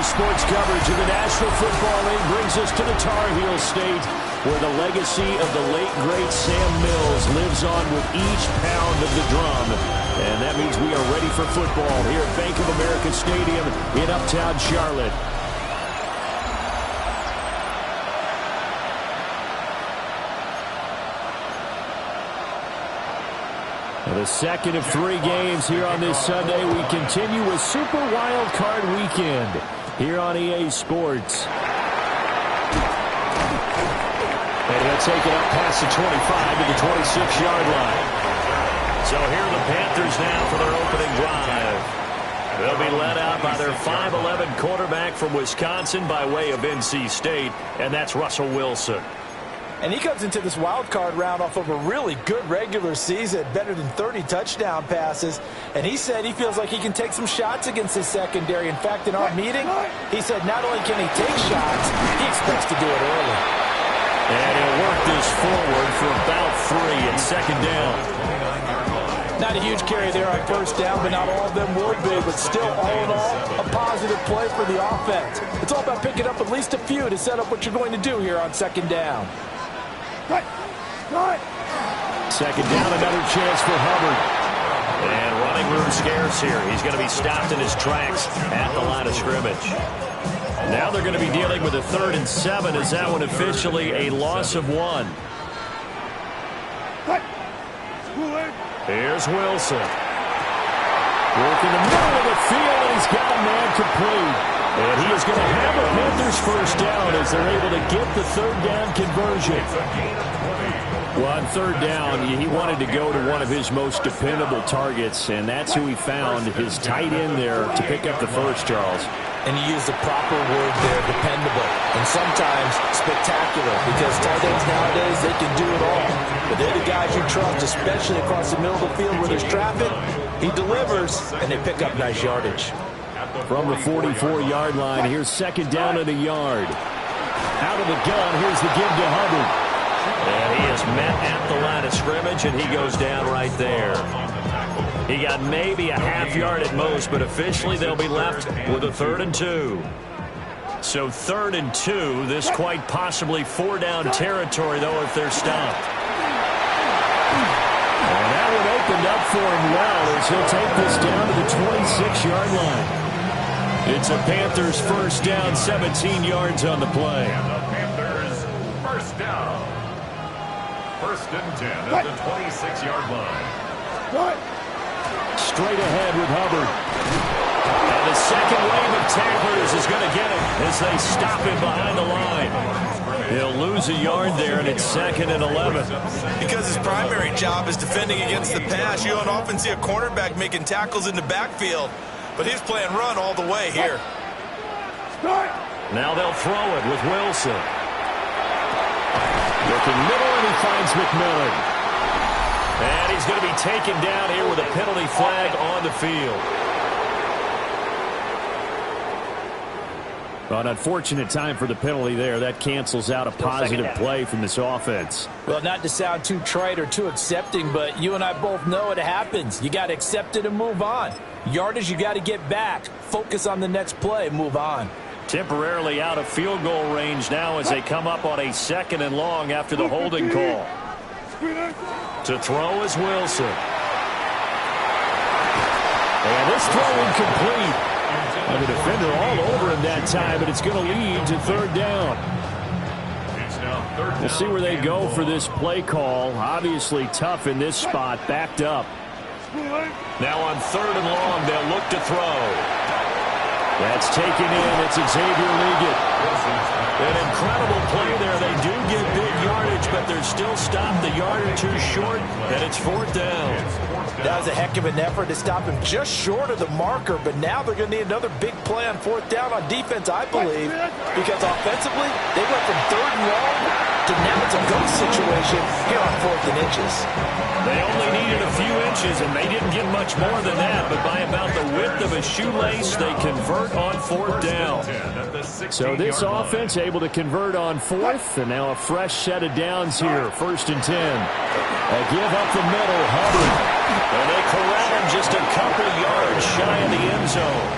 sports coverage of the National Football League brings us to the Tar Heel State, where the legacy of the late, great Sam Mills lives on with each pound of the drum. And that means we are ready for football here at Bank of America Stadium in Uptown Charlotte. The second of 3 games here on this Sunday. We continue with Super Wildcard Weekend here on EA Sports. And he'll take it up past the 25 to the 26-yard line. So here are the Panthers now for their opening drive. They'll be led out by their 5'11" quarterback from Wisconsin by way of NC State, and that's Russell Wilson. And he comes into this wild card round off of a really good regular season, better than 30 touchdown passes. And he said he feels like he can take some shots against his secondary. In fact, in our meeting, he said not only can he take shots, he expects to do it early. And he'll work this forward for about 3 and second down. Not a huge carry there on first down, but not all of them will be. But still, all in all, a positive play for the offense. It's all about picking up at least a few to set up what you're going to do here on second down. Second down, another chance for Hubbard. And running room scarce here. He's going to be stopped in his tracks at the line of scrimmage. Now they're going to be dealing with a 3rd and 7 as that one officially a loss of 1. Here's Wilson. Working the middle of the field, and he's got a man complete. And he is going to have a Panthers first down as they're able to get the 3rd down conversion. Well, on 3rd down, he wanted to go to one of his most dependable targets, and that's who he found, his tight end there, to pick up the first, Charles. And he used the proper word there, dependable, and sometimes spectacular, because tight ends nowadays, they can do it all. But they're the guys you trust, especially across the middle of the field where there's traffic. He delivers, and they pick up nice yardage. From the 44-yard line, here's second down at a yard. Out of the gun, here's the give to Hubbard. And he is met at the line of scrimmage, and he goes down right there. He got maybe a half yard at most, but officially they'll be left with a 3rd and 2. So 3rd and 2, this quite possibly 4-down territory, though, if they're stopped. And that one opened up for him well as he'll take this down to the 26-yard line. It's a Panthers first down, 17 yards on the play. And the Panthers first down. 1st and 10 at the 26-yard line. Straight ahead with Hubbard. And the second wave of tacklers is going to get him as they stop him behind the line. He'll lose a yard there, and it's 2nd and 11. Because his primary job is defending against the pass, you don't often see a cornerback making tackles in the backfield. But he's playing run all the way here. Now they'll throw it with Wilson. Looking middle, and he finds McMillan. And he's going to be taken down here with a penalty flag on the field. Well, an unfortunate time for the penalty there. That cancels out a positive play from this offense. Well, not to sound too trite or too accepting, but you and I both know it happens. You got to accept it and move on. Yardage, you got to get back. Focus on the next play, move on. Temporarily out of field goal range now as they come up on a 2nd and long after the holding call. To throw is Wilson. And this throw incomplete. And the defender all over him that time, but it's going to lead to 3rd down. We'll see where they go for this play call. Obviously tough in this spot, backed up. Now on 3rd and long, they'll look to throw. That's taken in. It's Xavier Leggett. An incredible play there. They do get big yardage, but they're still stopped a yard or 2 short, and it's 4th down. That was a heck of an effort to stop him just short of the marker, but now they're going to need another big play on 4th down on defense, I believe, because offensively, they went from 3rd and long to now it's a ghost situation here on 4th and inches. They only needed a few inches, and they didn't get much more than that, but by about the width of a shoelace, they convert on 4th down. So this offense able to convert on 4th, and now a fresh set of downs here, 1st and 10. A give up the middle, Hubbard. And they corral him just a couple yards shy of the end zone.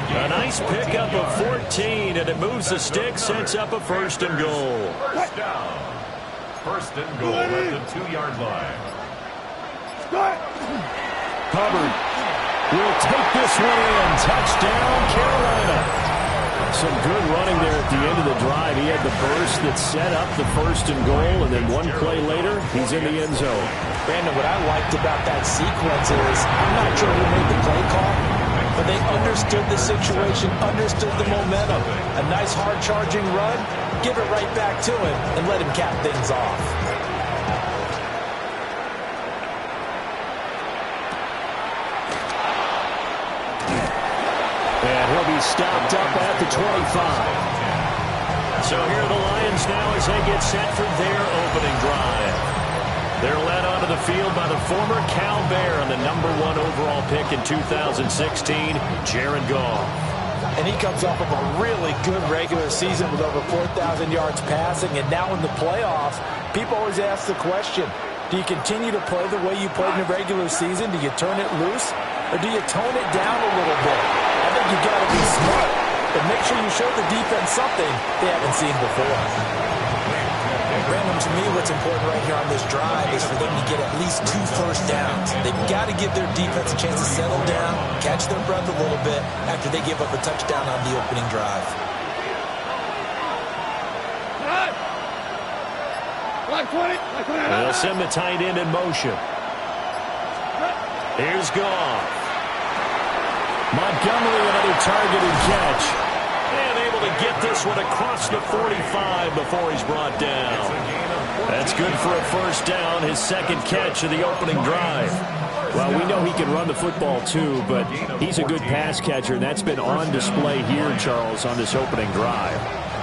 A nice pickup of 14, and it moves the stick, sets up a 1st and goal. First down. 1st and goal at the 2-yard line. Hubbard will take this one in. Touchdown, Carolina. Some good running there at the end of the drive. He had the burst that set up the 1st and goal, and then one play later, he's in the end zone. Brandon, what I liked about that sequence is, I'm not sure who made the play call, but they understood the situation, understood the momentum. A nice hard-charging run, give it right back to him, and let him cap things off. And he'll be stopped up at the 25. So here are the Lions now as they get set for their opening drive. They're led onto the field by the former Cal Bear and the #1 overall pick in 2016, Jared Goff. And he comes off of a really good regular season with over 4,000 yards passing. And now in the playoffs, people always ask the question, do you continue to play the way you played in the regular season? Do you turn it loose? Or do you tone it down a little bit? I think you've got to be smart. But make sure you show the defense something they haven't seen before. Brandon, to me, what's important right here on this drive is for them to get at least 2 first downs. They've got to give their defense a chance to settle down, catch their breath a little bit after they give up a touchdown on the opening drive. They'll send the tight end in motion. Here's Goff. Montgomery, another targeted catch. And able to get this one across the 45 before he's brought down. That's good for a 1st down, his 2nd catch of the opening drive. Well, we know he can run the football too, but he's a good pass catcher, and that's been on display here, Charles, on this opening drive.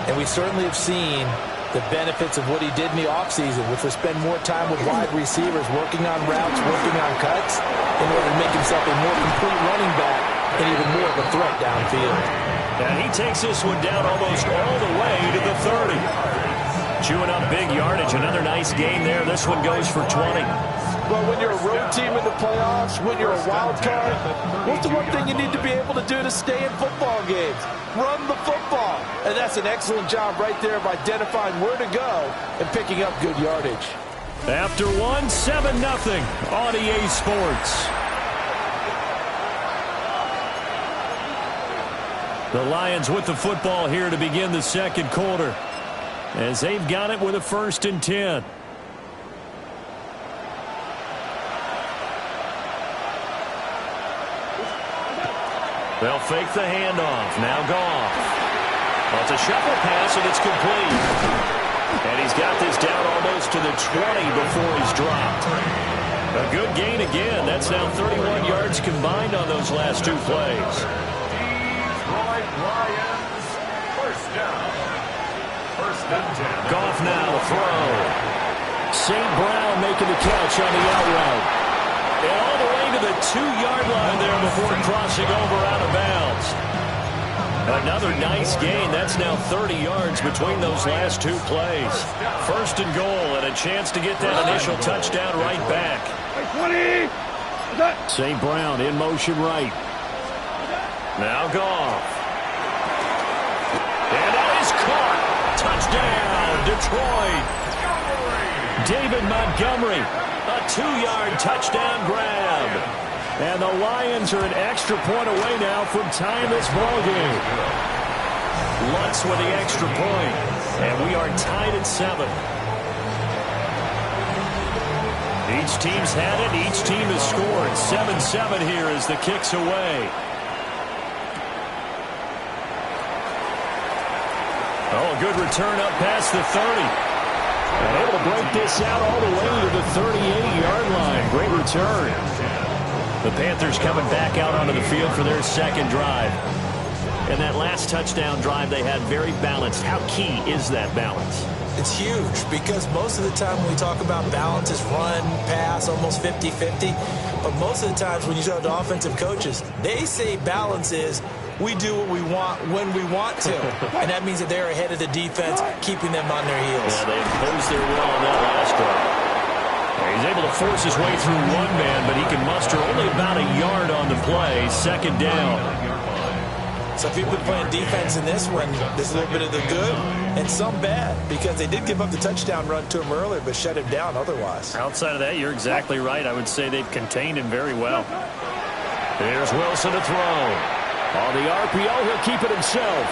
And we certainly have seen the benefits of what he did in the offseason, which was spend more time with wide receivers, working on routes, working on cuts, in order to make himself a more complete running back and even more of a threat downfield. And he takes this one down almost all the way to the 30. Chewing up big yardage. Another nice gain there. This one goes for 20. Well, when you're a road team in the playoffs, when you're a wild card, what's the one thing you need to be able to do to stay in football games? Run the football. And that's an excellent job right there of identifying where to go and picking up good yardage. After one, 7-0 on EA Sports. The Lions with the football here to begin the 2nd quarter, as they've got it with a 1st and 10. They'll fake the handoff. Now Goff. Well, it's a shuffle pass, and it's complete. And he's got this down almost to the 20 before he's dropped. A good gain again. That's now 31 yards combined on those last 2 plays. Lions, 1st down. 1st and 10. Goff now to throw. St. Brown making the catch on the out route. And all the way to the 2-yard line there before crossing over out of bounds. Another nice gain. That's now 30 yards between those last 2 plays. 1st and goal, and a chance to get that initial touchdown right back. St. Brown in motion right. Now Goff. And that is caught. Touchdown, Detroit. David Montgomery, a 2-yard touchdown grab. And the Lions are an extra point away now from tying this ballgame. Lutz with the extra point. And we are tied at 7. Each team's had it. Each team has scored. 7-7 here as the kick's away. Oh, a good return up past the 30. And able to break this out all the way to the 38-yard line. Great return. The Panthers coming back out onto the field for their 2nd drive. And that last touchdown drive they had very balanced. How key is that balance? It's huge because most of the time when we talk about balance is run, pass, almost 50-50. But most of the times when you talk to offensive coaches, they say balance is we do what we want when we want to. And that means that they're ahead of the defense, keeping them on their heels. Yeah, they imposed their will on that last drive. He's able to force his way through one man, but he can muster only about a yard on the play. 2nd down. So if you've been playing defense in this one, there's a little bit of the good and some bad, because they did give up the touchdown run to him earlier, but shut him down otherwise. Outside of that, you're exactly right. I would say they've contained him very well. Here's Wilson to throw. On the RPO, he'll keep it himself.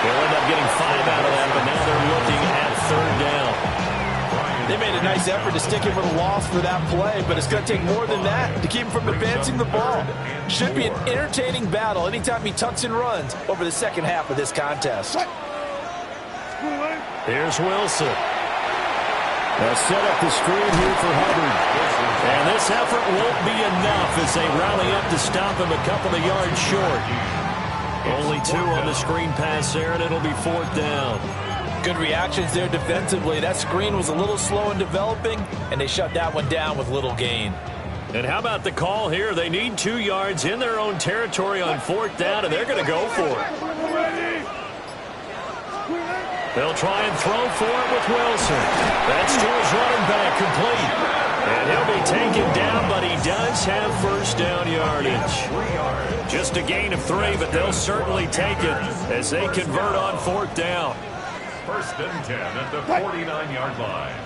He'll end up getting 5 out of that, but now they're looking at 3rd down. They made a nice effort to stick him with a loss for that play, but it's going to take more than that to keep him from advancing the ball. Should be an entertaining battle anytime he tucks and runs over the second half of this contest. Here's Wilson. They'll set up the screen here for Hubbard. And this effort won't be enough as they rally up to stop him a couple of yards short. Only 2 on the screen pass there, and it'll be 4th down. Good reactions there defensively. That screen was a little slow in developing, and they shut that one down with little gain. And how about the call here? They need 2 yards in their own territory on 4th down, and they're going to go for it. They'll try and throw for it with Wilson. That's to his running back, complete. And he'll be taken down, but he does have 1st down yardage. Just a gain of 3, but they'll certainly take it as they convert on 4th down. 1st and 10 at the 49-yard line.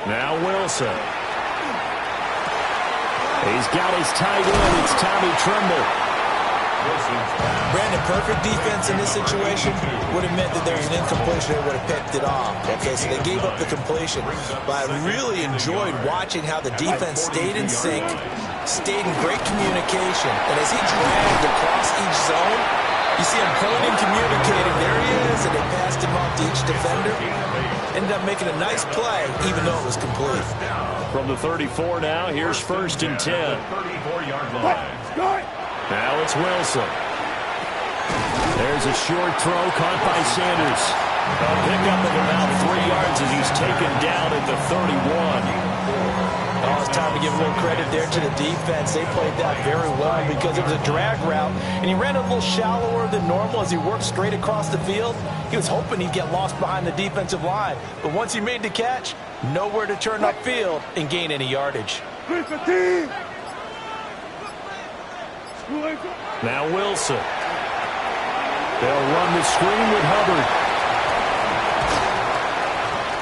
Now Wilson. He's got his tight end. It's Tommy Tremble. Brandon, perfect defense in this situation would have meant that there was an incompletion. They would have picked it off. Okay, so they gave up the completion. But I really enjoyed watching how the defense stayed in sync, stayed in great communication. And as he dragged across each zone, you see him pointing, communicating. There he is, and they passed him off to each defender. Ended up making a nice play, even though it was complete. From the 34 now, here's 1st and 10. 34-yard line. Now it's Wilson. There's a short throw caught by Sanders. A pickup of about 3 yards as he's taken down at the 31. Oh, it's time to give a little credit there to the defense. They played that very well because it was a drag route, and he ran a little shallower than normal as he worked straight across the field. He was hoping he'd get lost behind the defensive line, but once he made the catch, nowhere to turn upfield and gain any yardage. Now Wilson. They'll run the screen with Hubbard.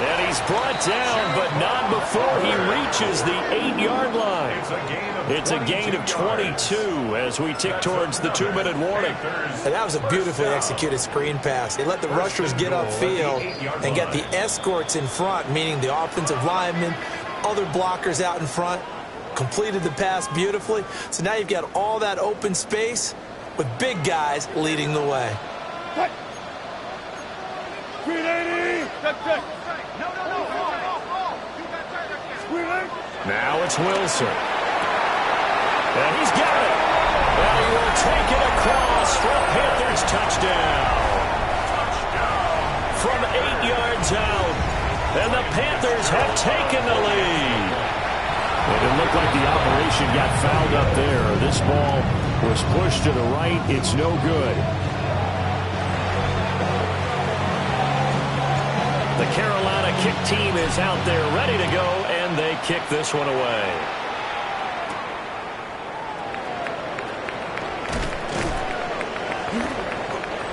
And he's brought down, but not before he reaches the 8-yard line. It's a gain of 22 as we tick towards the 2-minute warning. And that was a beautifully executed screen pass. They let the rushers get upfield and get the escorts in front, meaning the offensive linemen, other blockers out in front. Completed the pass beautifully. So now you've got all that open space with big guys leading the way. Now it's Wilson. And he's got it. And he will take it across for a Panthers touchdown. From 8 yards out. And the Panthers have taken the lead. And it looked like the operation got fouled up there. This ball was pushed to the right. It's no good. The Carolina kick team is out there ready to go, and they kick this one away.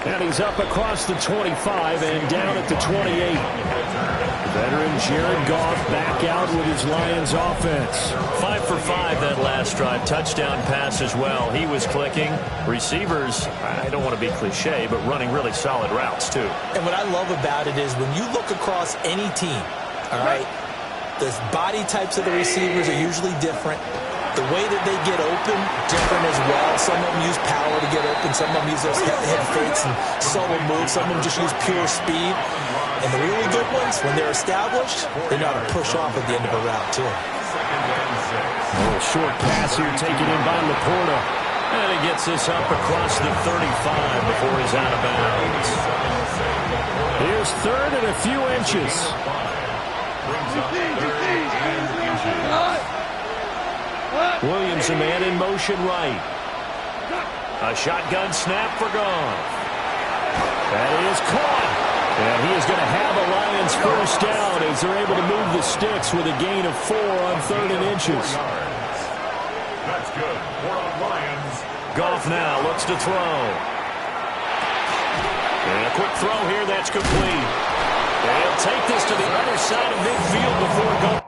And he's up across the 25 and down at the 28. Veteran Jared Goff back out with his Lions offense. 5 for 5 that last drive. Touchdown pass as well. He was clicking. Receivers, I don't want to be cliche, but running really solid routes too. And what I love about it is when you look across any team, all right, the body types of the receivers are usually different. The way that they get open, different as well. Some of them use power to get open. Some of them use those head fakes and subtle moves. Some of them just use pure speed. And the really good ones, when they're established, they know how to push off at the end of a route, too. A little short pass here taken in by Laporta. And he gets this up across the 35 before he's out of bounds. Here's 3rd and a few inches. Williams, a man in motion right. A shotgun snap for Goff. That is caught. And he is going to have a Lions first down as they're able to move the sticks with a gain of 4 on 3rd and inches. That's good. We're on Lions Goff now looks to throw. And a quick throw here, that's complete. And he'll take this to the other side of midfield before going.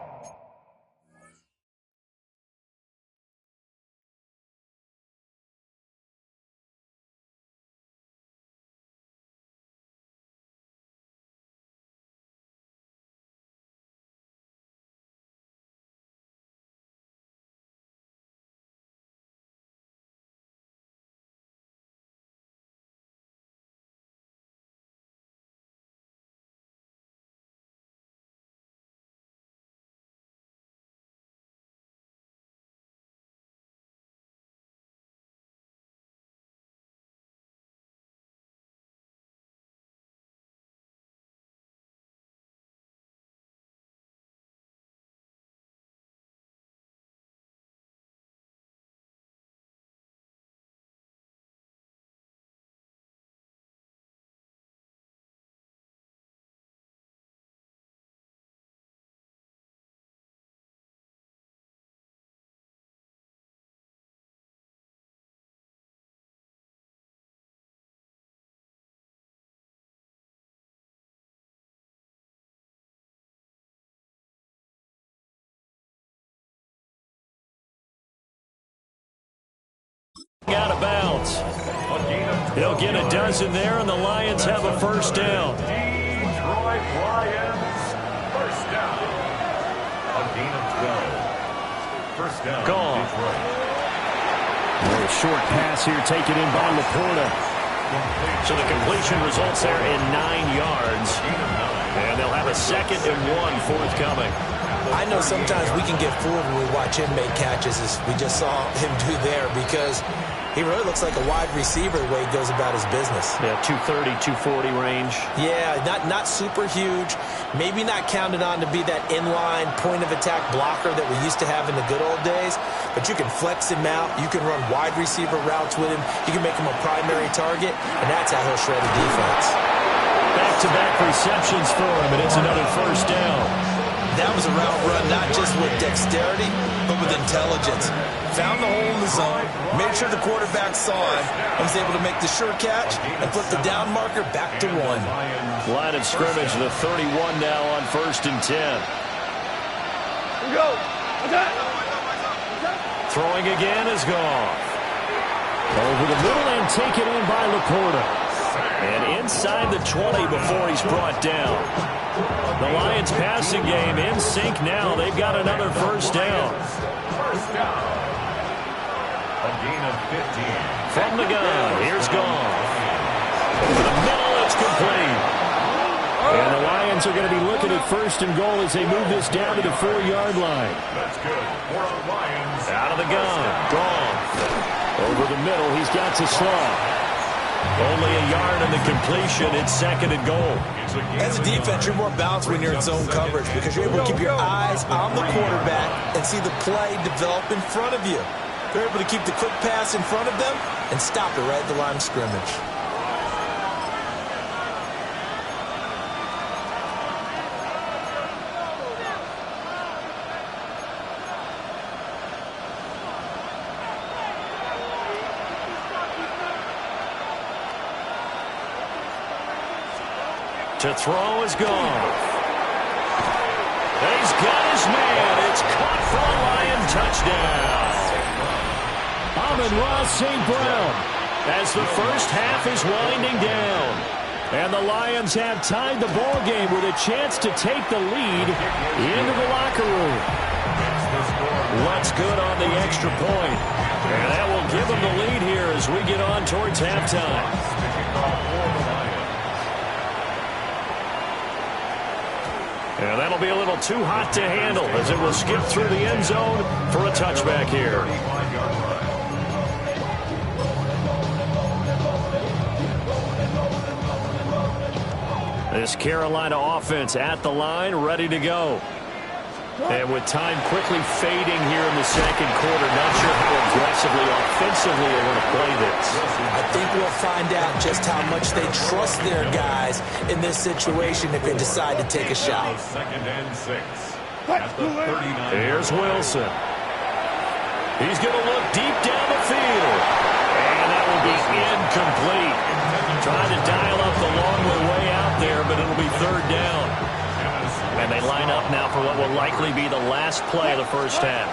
Out of bounds. He'll get a dozen there, and the Lions have a first down. Detroit Lions, first down. A gain of 12. First down, Gone. Detroit. A short pass here taken in by Laporta. So the completion results there in 9 yards. And they'll have a 2nd and 1 forthcoming. I know sometimes we can get fooled when we watch him make catches, as we just saw him do there, because he really looks like a wide receiver the way he goes about his business. Yeah, 230, 240 range. Yeah, not super huge. Maybe not counted on to be that inline point-of-attack blocker that we used to have in the good old days, but you can flex him out. You can run wide receiver routes with him. You can make him a primary target, and that's how he'll shred a defense. Back-to-back receptions for him, and it's another first down. That was a route run not just with dexterity, but with intelligence. Found the hole in the zone, made sure the quarterback saw him, and was able to make the sure catch and flip the down marker back to 1. Line of scrimmage, the 31 now on 1st and 10. Go. Throwing again is gone. Over the middle and taken in by Laporta. And inside the 20 before he's brought down. The Lions passing game in sync now. They've got another first down. First down. A gain of 15. From the gun, here's Goff. Over the middle, it's complete. And the Lions are going to be looking at 1st and goal as they move this down to the 4-yard line. That's good for the Lions. Out of the gun, Goff. Over the middle, he's got to Slaw. Only a yard in the completion. It's 2nd and goal. As a defense, you're more balanced when you're in zone coverage because you're able to keep your eyes on the quarterback and see the play develop in front of you. They're able to keep the quick pass in front of them and stop it right at the line of scrimmage. To throw is gone. He's got his man. It's caught for a Lion touchdown. Amon-Ra St. Brown as the first half is winding down. And the Lions have tied the ball game with a chance to take the lead into the locker room. What's good on the extra point? And that will give them the lead here as we get on towards halftime. And that'll be a little too hot to handle as it will skip through the end zone for a touchback here. This Carolina offense at the line, ready to go. And with time quickly fading here in the second quarter, not sure how aggressively, offensively they're going to play this. I think we'll find out just how much they trust their guys in this situation if they decide to take a shot. 2nd and 6. At the 39. Here's Wilson. He's going to look deep down the field. And that will be incomplete. Trying to dial up the long way out there, but it'll be third down. And they line up now for what will likely be the last play of the first half.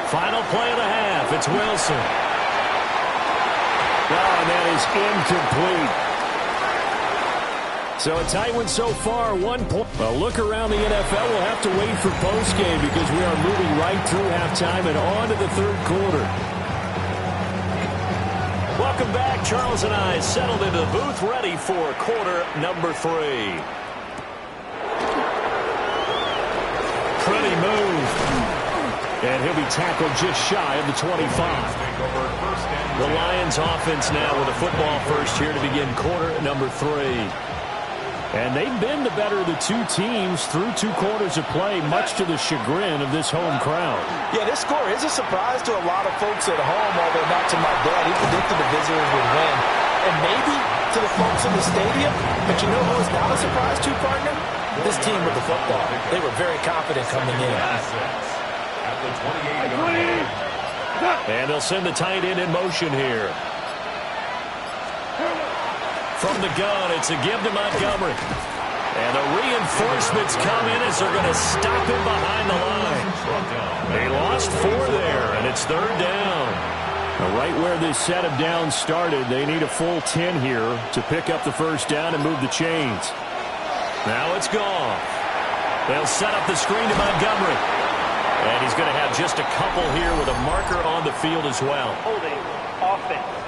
Final play of the half. It's Wilson. Oh, and that is incomplete. So a tight one so far, 1 point. A look around the NFL. We'll have to wait for postgame because we are moving right through halftime and on to the third quarter. Welcome back. Charles and I settled into the booth ready for quarter number 3. Pretty move. And he'll be tackled just shy of the 25. The Lions offense now with a football first here to begin quarter number 3. And they've been the better of the two teams through 2 quarters of play, much to the chagrin of this home crowd. Yeah, this score is a surprise to a lot of folks at home, although not to my dad. He predicted the visitors would win. And maybe to the folks in the stadium. But you know who was not a surprise to, partner? This team with the football. They were very confident coming in. And they'll send the tight end in motion here. From the gun, it's a give to Montgomery. And the reinforcements come in as they're going to stop him behind the line. They lost 4 there, and it's third down. Right where this set of downs started, they need a full 10 here to pick up the first down and move the chains. Now it's gone. They'll set up the screen to Montgomery. And he's going to have just a couple here with a marker on the field as well. Holding offense.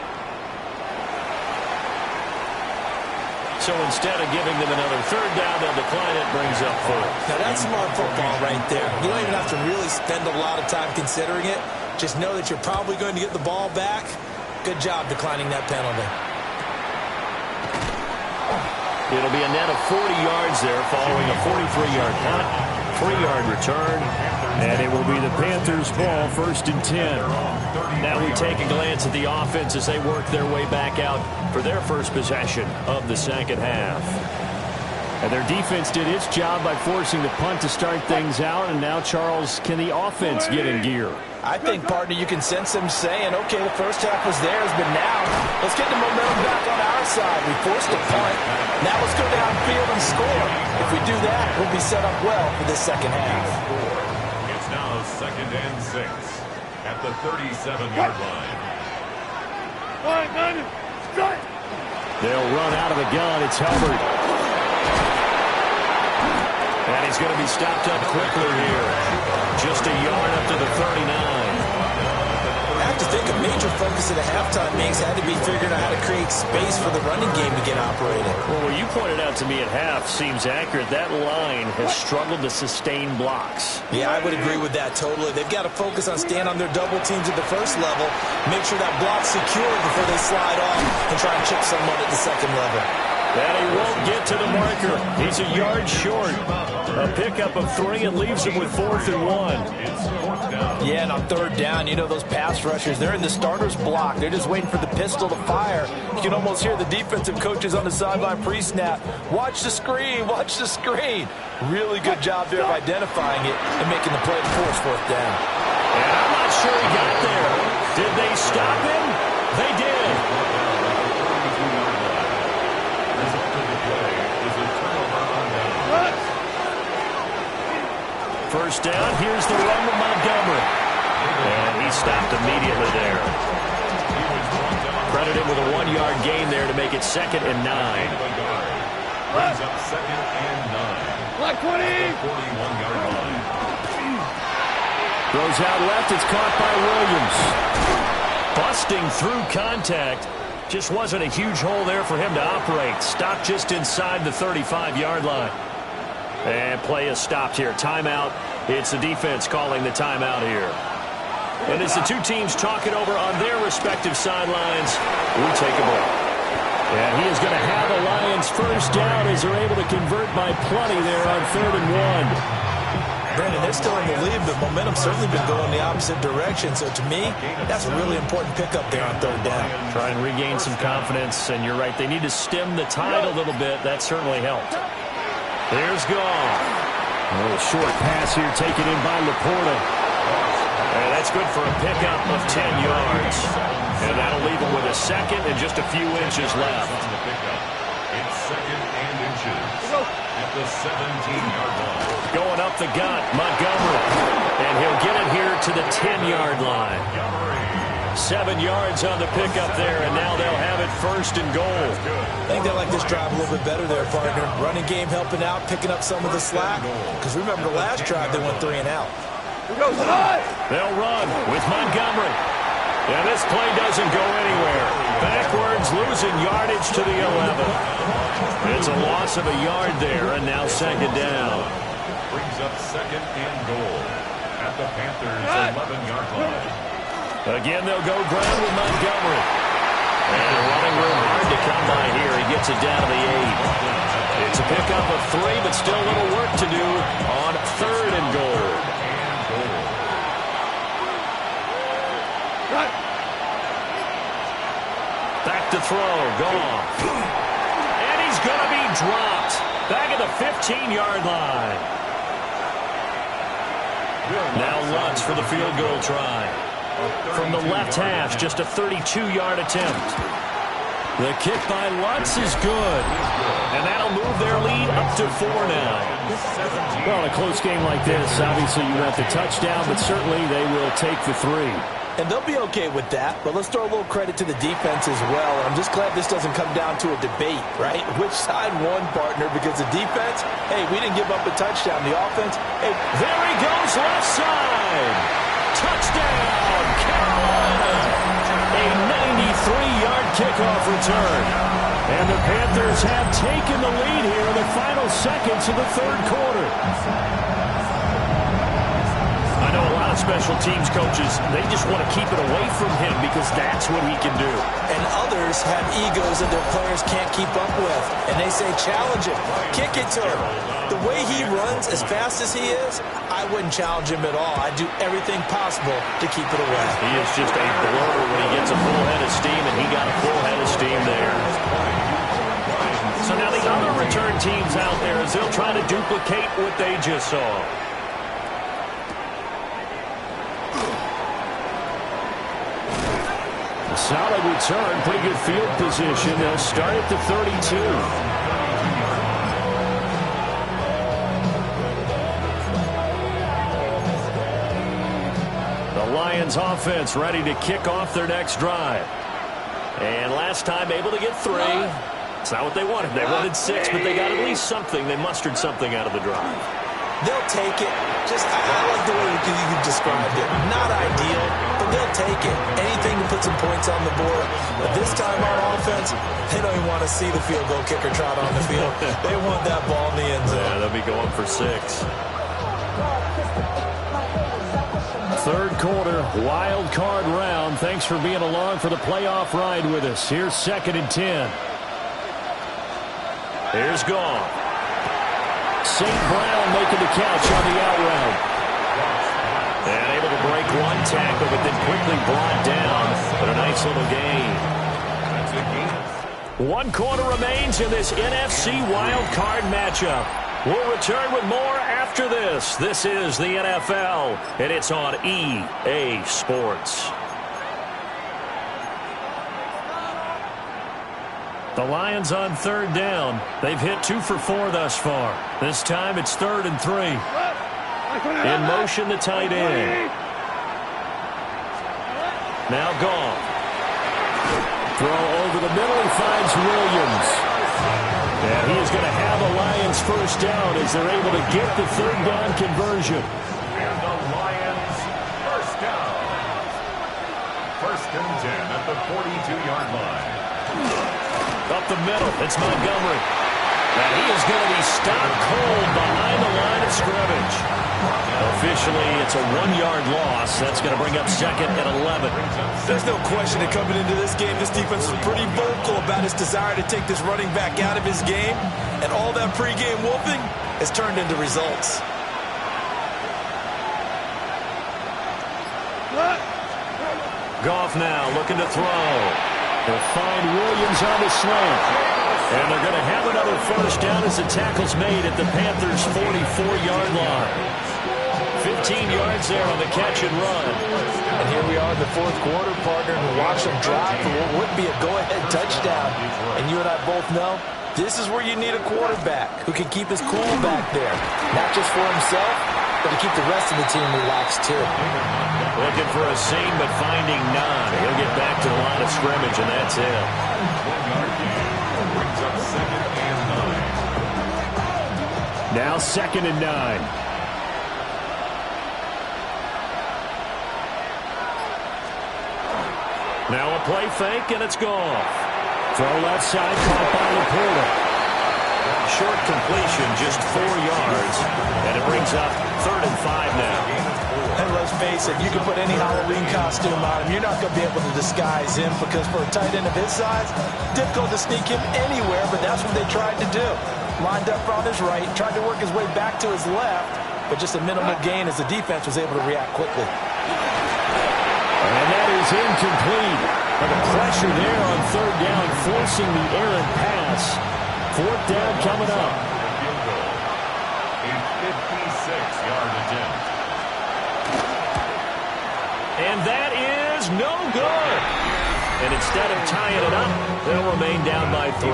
So instead of giving them another third down, they'll decline it, brings up 4. Now that's smart football right there. You don't even have to really spend a lot of time considering it. Just know that you're probably going to get the ball back. Good job declining that penalty. It'll be a net of 40 yards there following a 43-yard punt, 3-yard return, and it will be the Panthers' ball, first and 10. Now we take a glance at the offense as they work their way back out for their first possession of the second half. And their defense did its job by forcing the punt to start things out, and now, Charles, can the offense get in gear? I think, partner, you can sense them saying, okay, the first half was theirs, but now let's get the momentum back on our side. We forced a punt. Now let's go downfield and score. If we do that, we'll be set up well for this second half. It's now 2nd and 6 at the 37-yard line. They'll run out of the gun. It's Helbert. And he's going to be stopped up quickly here. Just a yard up to the 39. I have to think a major focus at the halftime meetings had to be figuring out how to create space for the running game to get operating. Well, what you pointed out to me at half seems accurate. That line has struggled to sustain blocks. Yeah, I would agree with that totally. They've got to focus on staying on their double teams at the first level, make sure that block's secure before they slide off and try and chip someone at the second level. And he won't get to the marker. He's a yard short. A pickup of 3 and leaves him with 4th and 1. Yeah, and on third down, you know those pass rushers, they're in the starter's block. They're just waiting for the pistol to fire. You can almost hear the defensive coaches on the sideline pre-snap. Watch the screen, watch the screen. Really good job there of identifying it and making the play to force 4th down. And I'm not sure he got there. Did they stop him? They did. First down, here's the run with Montgomery. And he stopped immediately there. Credit him with a 1-yard gain there to make it 2nd and 9. Brings up 2nd and 9. Black 20! 41-yard line. Throws out left, it's caught by Williams. Busting through contact. Just wasn't a huge hole there for him to operate. Stopped just inside the 35-yard line. And play is stopped here. Timeout. It's the defense calling the timeout here. And as the two teams talk it over on their respective sidelines, we take a break. And he is going to have the Lions first down as they're able to convert by plenty there on 3rd and 1. Brandon, they're still in the lead, but momentum's certainly been going the opposite direction. So to me, that's a really important pickup there on 3rd down. Try and regain some confidence, and you're right. They need to stem the tide a little bit. That certainly helped. There's Gone. A little short pass here taken in by Laporta. And that's good for a pickup of 10 yards. And that'll leave him with a second and just a few inches left. It's second and inches at the 17-yard line. Going up the gut, Montgomery. And he'll get it here to the 10-yard line. 7 yards on the pickup there, and now they'll have it first and goal. I think they like this drive a little bit better there, partner. Running game helping out, picking up some of the slack. Because remember the last drive, they went 3 and out. They'll run with Montgomery. And this play doesn't go anywhere. Backwards, losing yardage to the 11. It's a loss of a yard there, and now second down. Brings up second and goal at the Panthers' 11-yard line. Again, they'll go ground with Montgomery. And running room hard to come by here. He gets it down to the 8. It's a pickup of 3, but still a little work to do on third and goal. Back to throw. Goff. And he's going to be dropped. Back at the 15-yard line. Now Lutz for the field goal try. From the left hash, just a 32-yard attempt. The kick by Lutz is good. And that'll move their lead up to 4 now. Well, in a close game like this, obviously you want the touchdown, but certainly they will take the 3. And they'll be okay with that, but let's throw a little credit to the defense as well. And I'm just glad this doesn't come down to a debate, right? Which side won, partner? Because the defense, hey, we didn't give up a touchdown. The offense, hey, there he goes left side. Touchdown, Carolina. A 93-yard kickoff return. And the Panthers have taken the lead here in the final seconds of the third quarter. I know a lot of special teams coaches, they just want to keep it away from him because that's what he can do. And others have egos that their players can't keep up with. And they say, challenge him, kick it to him. The way he runs as fast as he is, I wouldn't challenge him at all. I'd do everything possible to keep it away. He is just a blur when he gets a full head of steam, and he got a full head of steam there. So now the other return teams out there, as they'll try to duplicate what they just saw. A solid return, pretty good field position. They'll start at the 32. The Lions offense ready to kick off their next drive. And last time able to get 3. It's not what they wanted. They wanted 6, but they got at least something. They mustered something out of the drive. They'll take it. I like the way you described it. Not ideal, but they'll take it. Anything to put some points on the board. But this time on offense, they don't even want to see the field goal kicker trot on the field. They want that ball in the end zone. Yeah, they'll be going for 6. Third quarter, wild card round. Thanks for being along for the playoff ride with us. Here's second and 10. Here's Goff. St. Brown making the catch on the out route. And able to break one tackle, but then quickly brought down. But a nice little gain. 1 quarter remains in this NFC wild card matchup. We'll return with more after this. This is the NFL, and it's on EA Sports. The Lions on third down. They've hit 2 for 4 thus far. This time it's 3rd and 3. In motion, the tight end. Now Goff. Throw over the middle. He finds Williams. And he is going to have a Lions first down as they're able to get the third down conversion. And the Lions first down. 1st and 10 at the 42-yard line. Up the middle, it's Montgomery. And he is going to be stopped cold behind the line of scrimmage. Officially, it's a 1-yard loss. That's going to bring up second and 11. There's no question that coming into this game, this defense is pretty vocal about its desire to take this running back out of his game. And all that pregame whooping has turned into results. Goff now looking to throw. They'll find Williams on the slant. And they're going to have another first down as the tackle's made at the Panthers' 44-yard line. 15 yards there on the catch and run. And here we are in the fourth quarter, partner, and watch them drive for what would be a go-ahead touchdown. And you and I both know this is where you need a quarterback who can keep his cool back there. Not just for himself, but to keep the rest of the team relaxed, too. Looking for a seam, but finding none. He'll get back to the line of scrimmage, and that's it. 1-yard gain. Brings up 2nd and 9. Now 2nd and 9. Now a play fake, and it's gone. Throw left side, caught by Laporta. Short completion, just 4 yards, and it brings up 3rd and 5 now. And let's face it, you can put any Halloween costume on him. You're not going to be able to disguise him because for a tight end of his size, difficult to sneak him anywhere, but that's what they tried to do. Lined up on his right, tried to work his way back to his left, but just a minimal gain as the defense was able to react quickly. And that is incomplete. But the pressure there on 3rd down, forcing the errant pass. 4th down coming up. A 56-yard attempt. And that is no good. And instead of tying it up, they'll remain down by 3.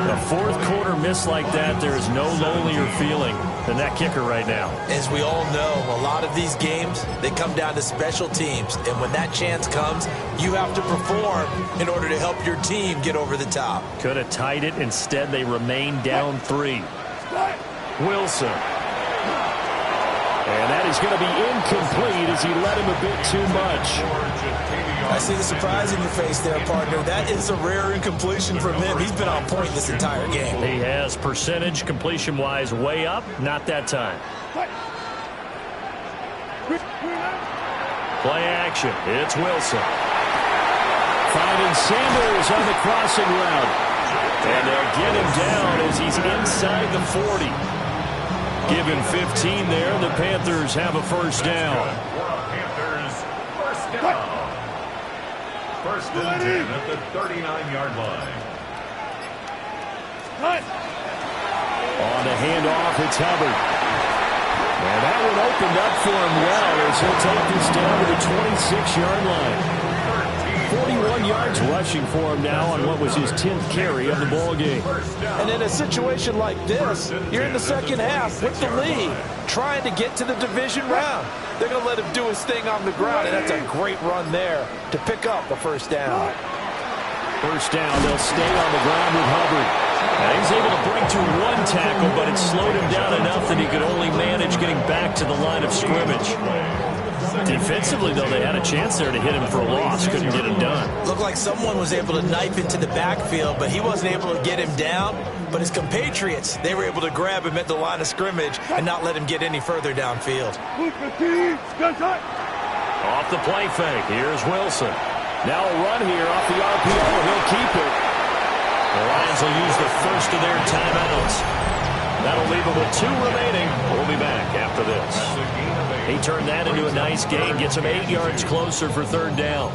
A fourth quarter miss like that, there is no lonelier feeling than that kicker right now. As we all know, a lot of these games, they come down to special teams. And when that chance comes, you have to perform in order to help your team get over the top. Could have tied it. Instead, they remain down 3. Wilson. And that is going to be incomplete as he led him a bit too much. I see the surprise in your face there, partner. That is a rare incompletion from him. He's been on point this entire game. He has percentage completion-wise way up. Not that time. Play action. It's Wilson. Finding Sanders on the crossing route. And they'll get him down as he's inside the 40. Given 15 there, the Panthers have a first down. Panthers, first down. 1st and 10 at the 39-yard line. On the handoff, it's Hubbard. And that one opened up for him well as he'll take this down to the 26-yard line. 41 yards rushing for him now on what was his 10th carry of the ball game. And in a situation like this, you're in the second half with the lead, trying to get to the division round. They're going to let him do his thing on the ground, and that's a great run there to pick up a first down. First down, they'll stay on the ground with Hubbard. Now he's able to break to 1 tackle, but it slowed him down enough that he could only manage getting back to the line of scrimmage. Defensively, though, they had a chance there to hit him for a loss. Couldn't get him done. Looked like someone was able to knife into the backfield, but he wasn't able to get him down. But his compatriots, they were able to grab him at the line of scrimmage and not let him get any further downfield. Off the play fake, here's Wilson. Now a run here off the RPO, and he'll keep it. The Lions will use the first of their timeouts. That'll leave them with 2 remaining. We'll be back after this. He turned that into a nice gain, gets him 8 yards closer for 3rd down.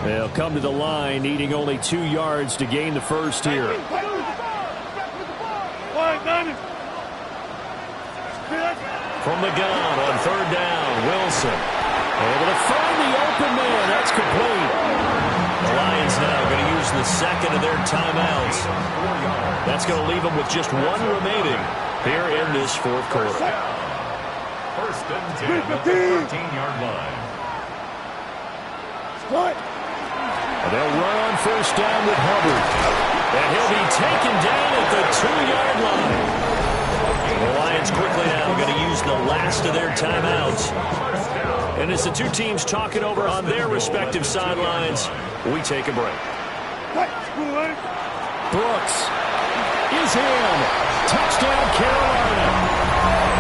They'll come to the line, needing only 2 yards to gain the first here. From the gun on 3rd down, Wilson. Able to find the open man. That's complete. The Lions now going to use the second of their timeouts. That's going to leave them with just 1 remaining here in this fourth quarter. 1st and 10 at the 13-yard line. And they'll run on first down with Hubbard. And he'll be taken down at the 2-yard line. The Lions quickly now going to use the last of their timeouts. And as the 2 teams talking over on their respective sidelines, we take a break. Brooks is in. Touchdown, Carolina.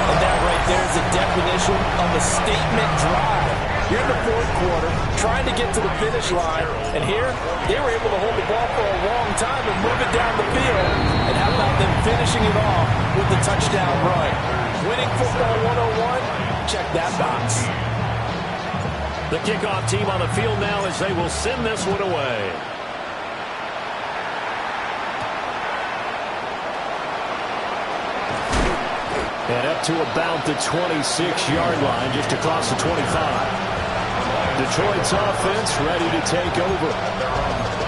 And that right there is the definition of a statement drive. You're in the fourth quarter, trying to get to the finish line, and here, they were able to hold the ball for a long time and move it down the field. And how about them finishing it off with the touchdown run? Winning football 101, check that box. The kickoff team on the field now as they will send this one away. And up to about the 26-yard line, just across the 25. Detroit's offense ready to take over.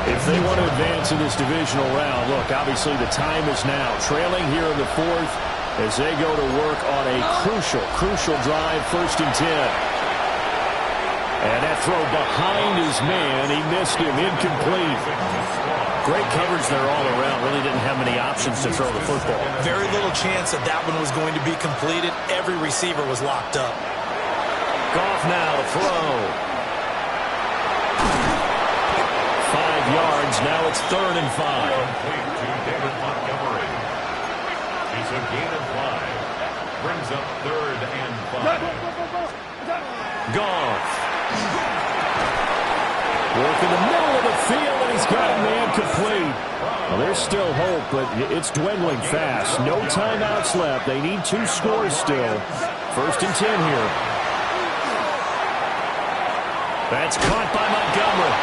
If they want to advance in this divisional round, look, obviously the time is now. Trailing here in the fourth as they go to work on a crucial drive, 1st and 10. And that throw behind his man, he missed him, incomplete. Great coverage there all around. Really didn't have many options to throw the football. Very little chance that that one was going to be completed. Every receiver was locked up. Goff now to throw. 5 yards. Now it's 3rd and 5. Complete to David Montgomery. He's a gain of 5. Brings up 3rd and 5. Goff. Work in the middle of the field, and he's got a man complete. Well, there's still hope, but it's dwindling fast. No timeouts left. They need 2 scores still. 1st and 10 here. That's caught by Montgomery.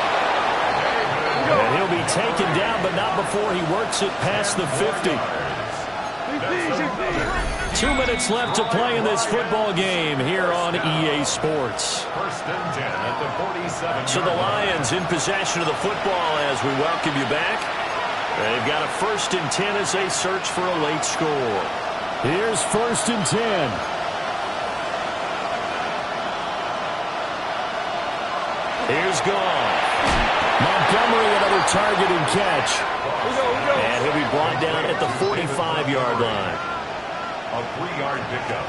And he'll be taken down, but not before he works it past the 50. 2 minutes left to play in this football game here on EA Sports. 1st and 10 at the 47. So the Lions in possession of the football as we welcome you back. They've got a 1st and 10 as they search for a late score. Here's 1st and 10. Here's Goff. Montgomery, another target and catch. And he'll be brought down at the 45-yard line. A 3-yard pickup.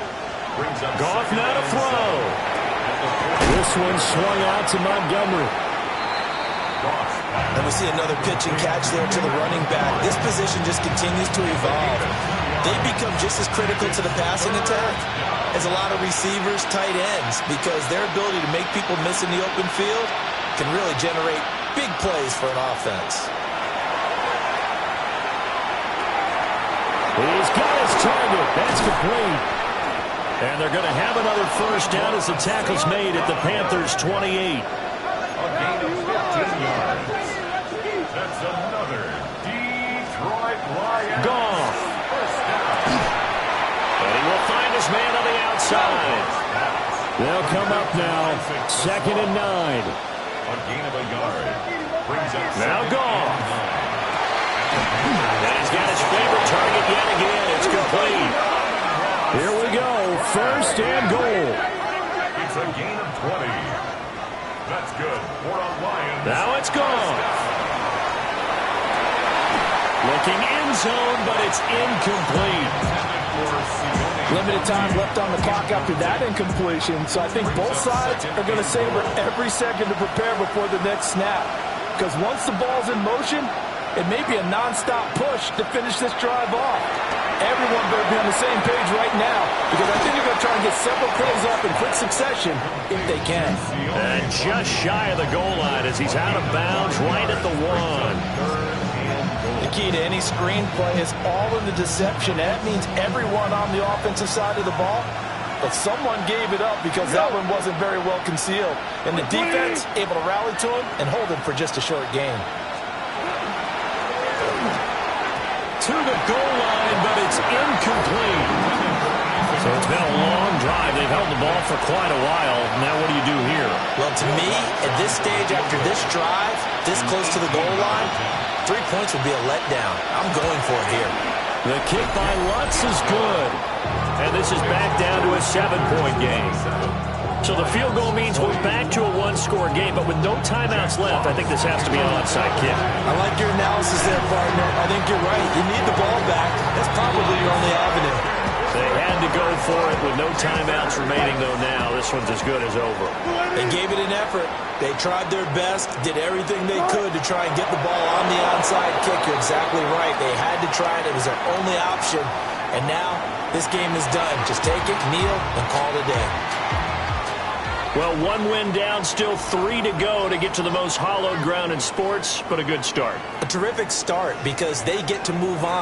Brings up Goff now to throw. This one swung out to Montgomery. And we see another pitch and catch there to the running back. This position just continues to evolve. They become just as critical to the passing attack as a lot of receivers, tight ends, because their ability to make people miss in the open field can really generate big plays for an offense. He's got his target. That's complete. And they're going to have another 1st down as the tackle's made at the Panthers' 28. a gain of 15 yards. That's another Detroit Lions. Goff. 1st down. And he will find his man on the outside. They'll come up now. 2nd and 9. A gain of a yard. Brings up Now Goff. And he's got his favorite target yet again. It's complete. Here we go. 1st and goal. It's a gain of 20. That's good for a Lions. Now it's Goff. Looking end zone, but it's incomplete. Limited time left on the clock after that incompletion, so I think both sides are going to savor every second to prepare before the next snap. Because once the ball's in motion, it may be a nonstop push to finish this drive off. Everyone better be on the same page right now, because I think they're going to try and get several plays off in quick succession if they can. And just shy of the goal line as he's out of bounds right at the 1. The key to any screenplay is all in the deception. That means everyone on the offensive side of the ball, but someone gave it up because that one wasn't very well concealed. And the defense able to rally to him and hold him for just a short gain. To the goal line, but it's incomplete. So it's been a long drive. They've held the ball for quite a while. Now what do you do here? Well, to me, at this stage after this drive, this close to the goal line, 3 points would be a letdown. I'm going for it here. The kick by Lutz is good. And this is back down to a 7-point game. So the field goal means we're back to a 1-score game, but with no timeouts left, I think this has to be an onside kick. I like your analysis there, partner. I think you're right. You need the ball back. That's probably your only avenue. They had to go for it with no timeouts remaining, though, now. This one's as good as over. They gave it an effort. They tried their best, did everything they could to try and get the ball on the onside kick. You're exactly right. They had to try it. It was their only option. And now this game is done. Just take it, kneel, and call it a day. Well, 1 win down, still 3 to go to get to the most hallowed ground in sports, but a good start. A terrific start because they get to move on.